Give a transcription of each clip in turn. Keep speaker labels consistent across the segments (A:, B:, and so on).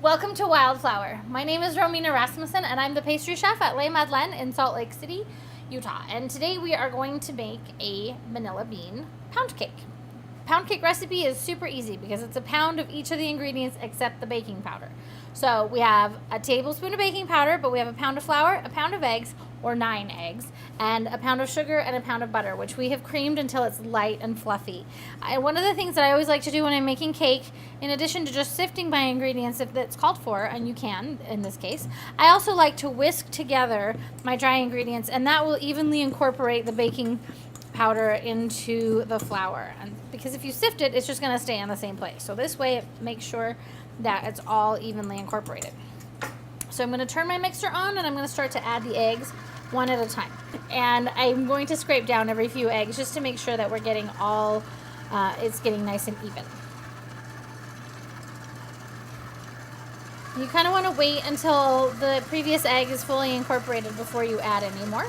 A: Welcome to Wildflower. My name is Romina Rasmussen and I'm the pastry chef at Les Madeleines in Salt Lake City, Utah. And today we are going to make a vanilla bean pound cake. Pound cake recipe is super easy because it's a pound of each of the ingredients except the baking powder. So we have a tablespoon of baking powder, but we have a pound of flour, a pound of eggs, or 9 eggs, and a pound of sugar and a pound of butter, which we have creamed until it's light and fluffy. One of the things that I always like to do when I'm making cake, in addition to just sifting my ingredients if that's called for, and you can in this case, I also like to whisk together my dry ingredients, and that will evenly incorporate the baking powder into the flour. And because if you sift it, it's just going to stay in the same place. So this way it makes sure that it's all evenly incorporated. So I'm going to turn my mixer on and I'm going to start to add the eggs one at a time. And I'm going to scrape down every few eggs just to make sure that we're getting all, it's getting nice and even. You kind of want to wait until the previous egg is fully incorporated before you add any more.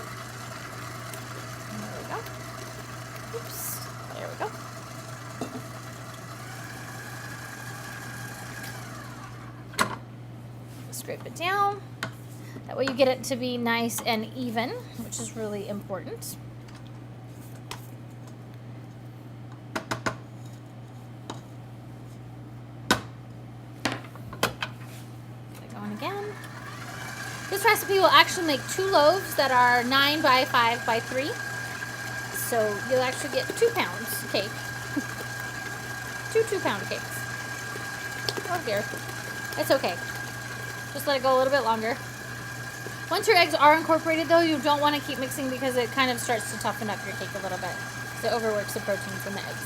A: There we go. Oops. There we go. Scrape it down. That way you get it to be nice and even, which is really important. Going again. This recipe will actually make 2 loaves that are 9 by 5 by 3. So you'll actually get 2 pounds cake. 2 2-pound cakes. Oh dear. It's okay. Just let it go a little bit longer. Once your eggs are incorporated though, you don't want to keep mixing because it kind of starts to toughen up your cake a little bit. So it overworks the proteins in the eggs.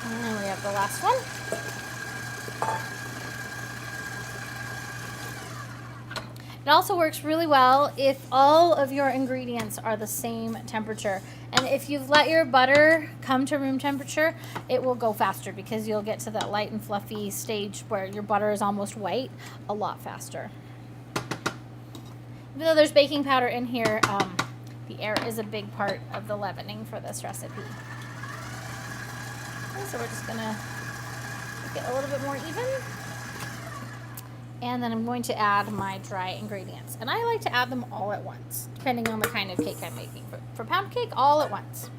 A: And then we have the last one. It also works really well if all of your ingredients are the same temperature. And if you've let your butter come to room temperature, it will go faster because you'll get to that light and fluffy stage where your butter is almost white a lot faster. Even though there's baking powder in here, the air is a big part of the leavening for this recipe. Okay, so we're just gonna make it a little bit more even. And then I'm going to add my dry ingredients. And I like to add them all at once, depending on the kind of cake I'm making. For pound cake, all at once.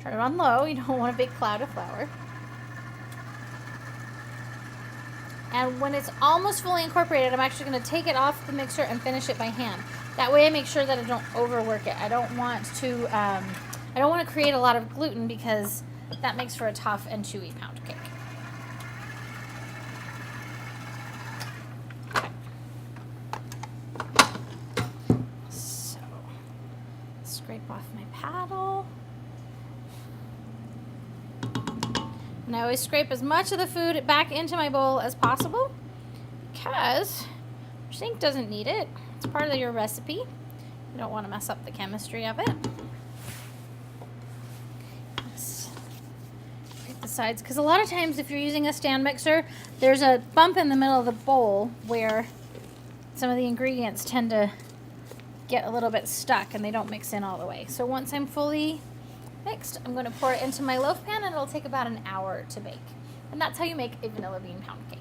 A: Turn it on low. You don't want a big cloud of flour. And when it's almost fully incorporated, I'm actually going to take it off the mixer and finish it by hand. That way I make sure that I don't overwork it. I don't want to create a lot of gluten because that makes for a tough and chewy pound cake. Scrape off my paddle. And I always scrape as much of the food back into my bowl as possible because your sink doesn't need it. It's part of your recipe. You don't want to mess up the chemistry of it. Scrape the sides because a lot of times if you're using a stand mixer, there's a bump in the middle of the bowl where some of the ingredients tend to get a little bit stuck and they don't mix in all the way. So once I'm fully mixed, I'm going to pour it into my loaf pan and it'll take about an hour to bake. And that's how you make a vanilla bean pound cake.